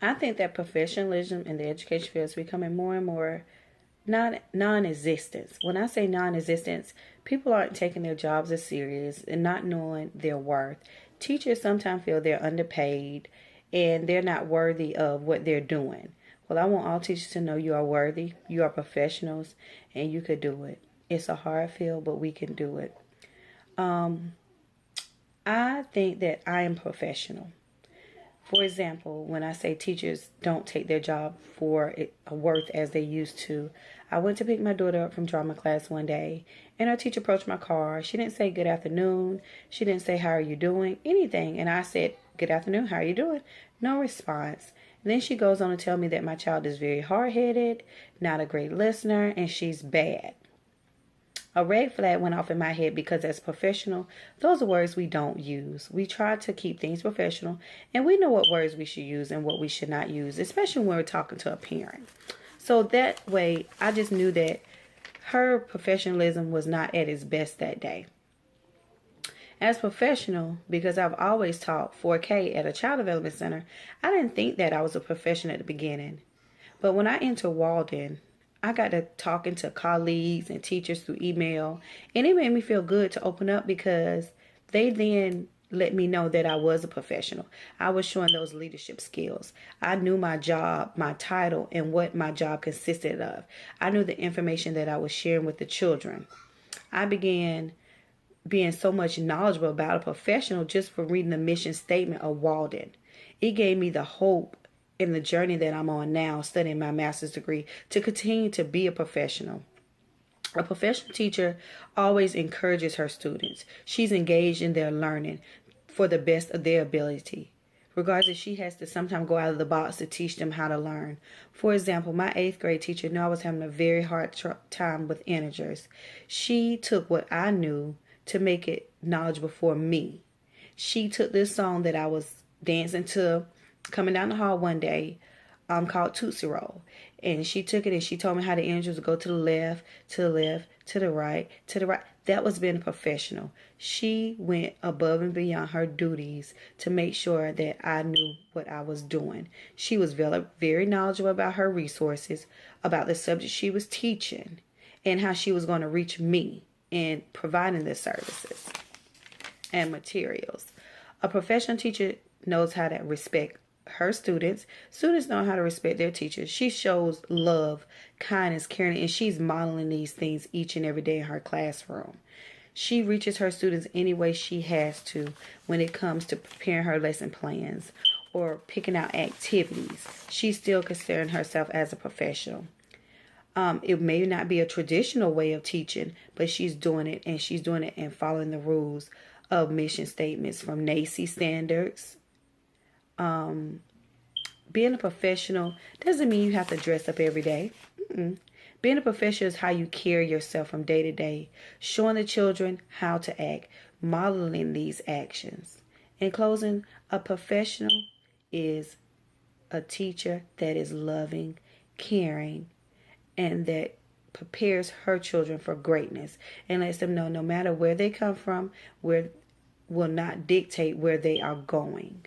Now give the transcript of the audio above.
I think that professionalism in the education field is becoming more and more not non-existence. When I say non-existence, people aren't taking their jobs as serious and not knowing their worth. Teachers sometimes feel they're underpaid and they're not worthy of what they're doing. Well, I want all teachers to know you are worthy, you are professionals, and you could do it. It's a hard field, but we can do it. I think that I am professional. For example, when I say teachers don't take their job for a worth as they used to, I went to pick my daughter up from drama class one day, and our teacher approached my car. She didn't say good afternoon. She didn't say how are you doing, anything. And I said, good afternoon, how are you doing? No response. And then she goes on to tell me that my child is very hard-headed, not a great listener, and she's bad. A red flag went off in my head because as professional, those are words we don't use. We try to keep things professional, and we know what words we should use and what we should not use, especially when we're talking to a parent. So that way, I just knew that her professionalism was not at its best that day. As professional, because I've always taught 4K at a child development center, I didn't think that I was a professional at the beginning. But when I entered Walden, I got to talking to colleagues and teachers through email, and it made me feel good to open up because they then let me know that I was a professional. I was showing those leadership skills. I knew my job, my title, and what my job consisted of. I knew the information that I was sharing with the children. I began being so much knowledgeable about a professional just for reading the mission statement of Walden. It gave me the hope in the journey that I'm on now, studying my master's degree, to continue to be a professional. A professional teacher always encourages her students. She's engaged in their learning for the best of their ability. Regardless, she has to sometimes go out of the box to teach them how to learn. For example, my 8th grade teacher knew I was having a very hard time with integers. She took what I knew to make it knowledgeable for me. She took this song that I was dancing to coming down the hall one day called Tootsie Roll. And she took it and she told me how the integers would go to the left, to the left, to the right, to the right. That was being a professional. She went above and beyond her duties to make sure that I knew what I was doing. She was very, very knowledgeable about her resources, about the subject she was teaching, and how she was going to reach me in providing the services and materials. A professional teacher knows how to respect her students. Students know how to respect their teachers. She shows love, kindness, caring, and she's modeling these things each and every day in her classroom. She reaches her students any way she has to when it comes to preparing her lesson plans or picking out activities. She's still considering herself as a professional. It may not be a traditional way of teaching, but she's doing it, and she's doing it and following the rules of mission statements from NAEYC standards. Being a professional doesn't mean you have to dress up every day. Being a professional is how you carry yourself from day to day, showing the children how to act, modeling these actions. In closing, a professional is a teacher that is loving, caring, and that prepares her children for greatness and lets them know no matter where they come from, where will not dictate where they are going.